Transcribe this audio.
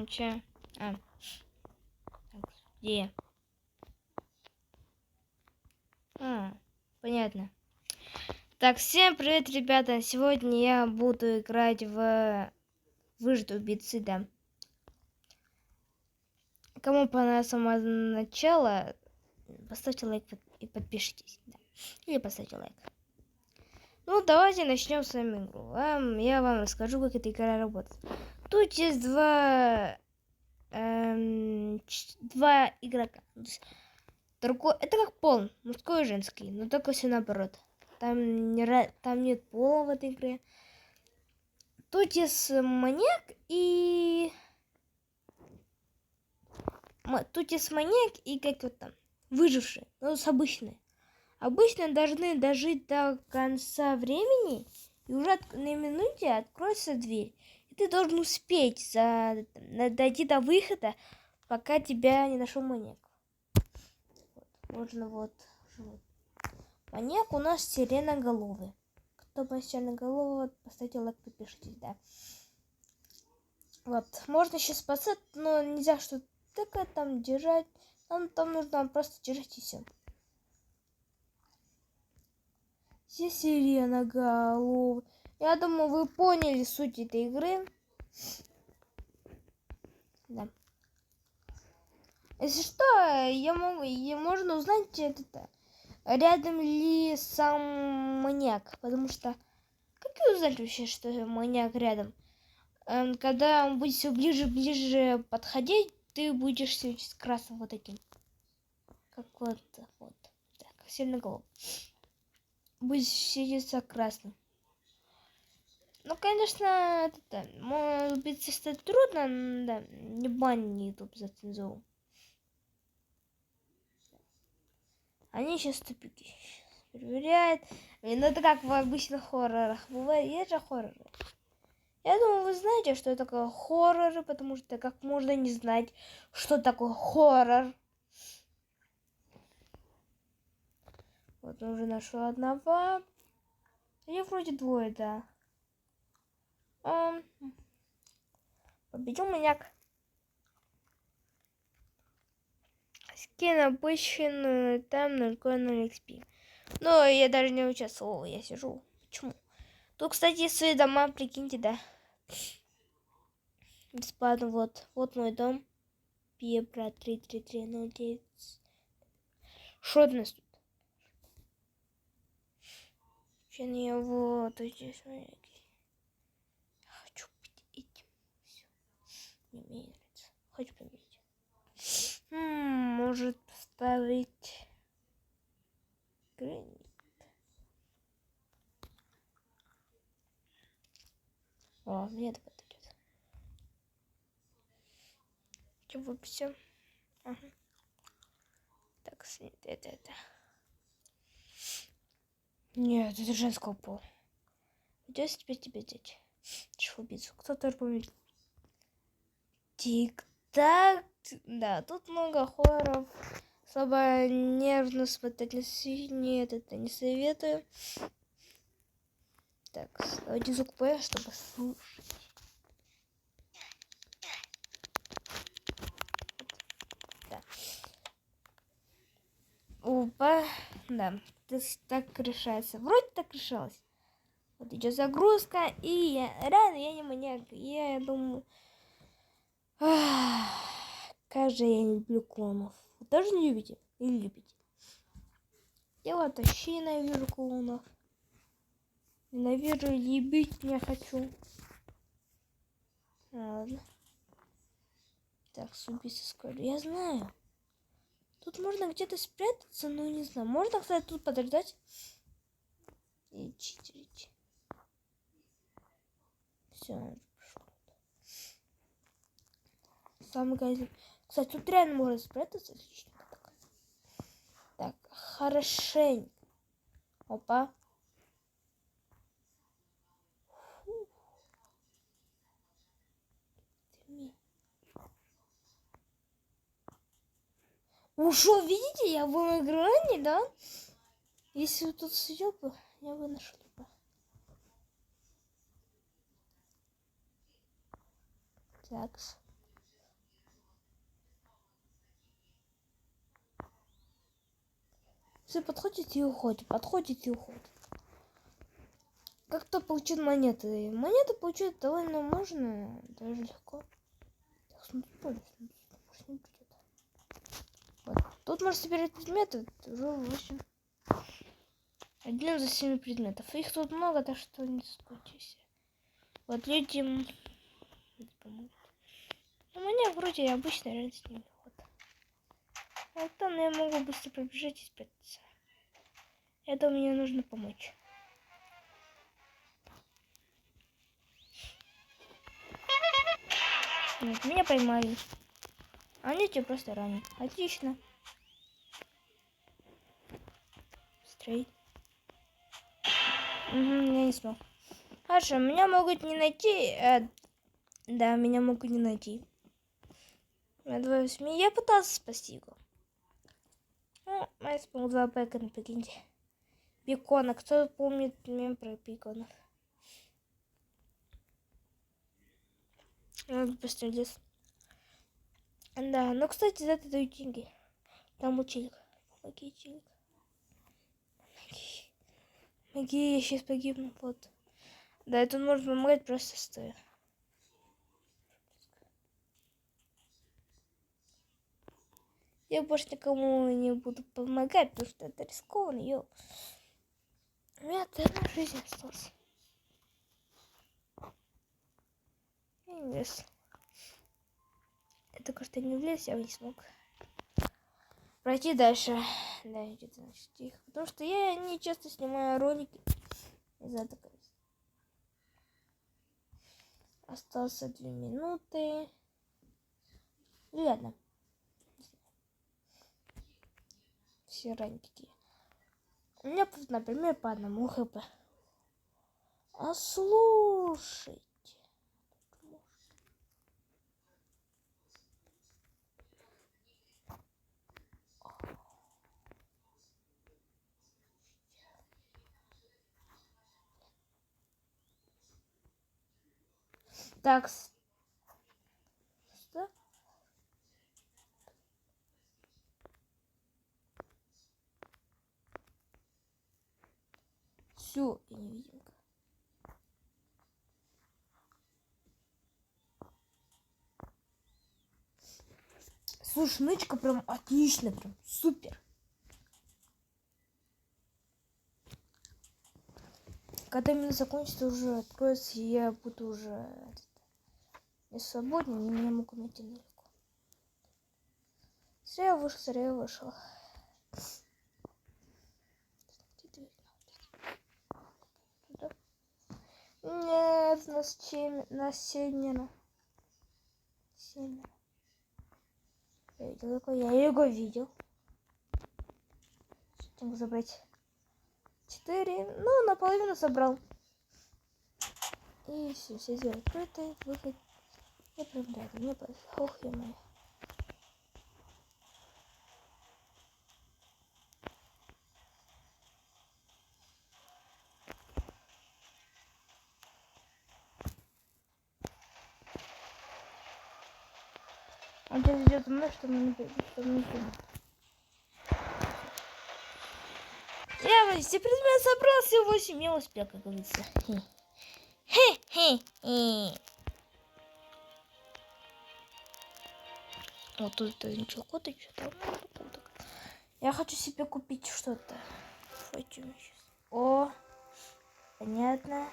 Че? Так, где? Понятно. Так, всем привет, ребята. Сегодня я буду играть в выжить убийцы, да. Кому понравилось самое начало, поставьте лайк и подпишитесь. Да. Или поставьте лайк. Ну, давайте начнем с вами игру. Я вам расскажу, как эта игра работает. Тут есть два игрока. Это как пол, мужской и женский, но только все наоборот. Там нет пола в этой игре. Тут есть маньяк и... Тут есть маньяк и как вот там, выживший, ну, с обычной. Обычно должны дожить до конца времени, и уже на минуте откроется дверь. И ты должен успеть дойти до выхода, пока тебя не нашел маньяк. Можно вот. Маньяк у нас сиреноголовый. Кто по сиреноголового, поставьте лайк, подпишитесь, да. Вот, можно сейчас спасать, но нельзя что-то там держать. Там нужно просто держать и все. Все сиреноголовый. Я думаю, вы поняли суть этой игры. Да. Если что, можно узнать рядом ли сам маньяк, потому что как вы узнать вообще, что маньяк рядом? Когда он будет все ближе подходить, ты будешь все с красным вот таким, как вот так, сиреноголовый. Будет светиться красным. Ну, конечно, убиться стать трудно, да, не бань YouTube за цензуру. Они сейчас тупики проверяют. Ну, это как в обычных хоррорах. Бывает, есть же хорроры. Я думаю, вы знаете, что такое хорроры, потому что как можно не знать, что такое хоррор. Вот он уже нашел одного. Или вроде двое, да. Победил маньяк. Скин обычный, там 0 XP. Но я даже не участвовал, я сижу. Почему? Тут, кстати, свои дома, прикиньте, да. Бесплатно, вот мой дом. Пьебра 33309. Что у нас тут? Сейчас я вот здесь. Хочу быть этим. Все. Не мне нравится. Хочу поменять. Может поставить гранит. О, мне это подойдет. Чего все? Ага. Так, это. Нет, это женского пола. Придется тебе здесь. Чего убийцу? Кто-то помнит. Тик-так. Да, тут много хорроров. Особо нервно смотреть не советую. Так, давайте звук П, чтобы слушать. Да. Опа. Да, так решается. Вроде так решалось. Вот идет загрузка, и реально я не маньяк. Я думаю... Как же я не люблю клонов. Вы тоже не любите? Или любите? Я вот вообще ненавижу клонов. Ненавижу, ебить не хочу. Ладно. Так, с убийцей скоро. Я знаю. Тут можно где-то спрятаться, но не знаю. Можно, кстати, тут подождать. И читерить. Все, самый магазин. Кстати, тут реально можно спрятаться, отлично. Так, хорошенько. Опа. Ну что, видите, я был на грани, да? Если вот тут сидел бы, я бы нашел бы. Так. Все подходит и уходит, подходит и уходит. Как кто получит монеты? Монеты получить довольно можно, даже легко. Так, смотри, может не придет. Вот. Тут можно собирать предметы, уже 8. 1 за 7 предметов. Их тут много, так что не скучайся. Вот людям помогут. У меня вроде обычно рядом с ними. Вот. Вот там я могу быстро пробежать и спрятаться. Это мне нужно помочь. Нет, меня поймали. Они тебя просто ранят. Отлично. Стрей. Угу, я не смог. Хорошо, меня могут не найти. Да, меня могут не найти. Я пытался спасти его. Ну, я смог 2 бэкона, прикиньте. Бекона. Кто помнит мем про бекона? Надо просто лес. Да, ну, кстати, за это дают деньги. Там ученик. Помоги, ученик. Помоги, я сейчас погибну. Вот. Да, это можно помогать просто стоя. Я больше никому не буду помогать, потому что это рискованно, ё. У меня одна жизнь осталась. Я не влез. Я только что не влез, я не смог пройти дальше. Да, где-то значит тихо. Потому что я не часто снимаю ролики. Из-за этого. Осталось 2 минуты. Или 1. Все ранники. У меня, например, по 1 хп. А слушайте. Так. Что? Все, я невидимка. Слушай, нычка прям отлично, прям супер. Когда именно закончится, уже откроется, и я буду уже не свободен, и меня могут найти далеко. Зря я вышел. Нет, нас 7. Я видел такой, я его видел. Что забрать? 4. Ну, наполовину собрал. И все дела открыты. Выход. Я прям рядом. Не бойся. Ох, ё-моё. Он сейчас идет за мной, чтобы не поймать. Я все предметы собрал, все 8, я успел, как говорится. Хе-хе-хе. Вот тут ничего, кота что-то. Я хочу себе купить что-то. О, понятно.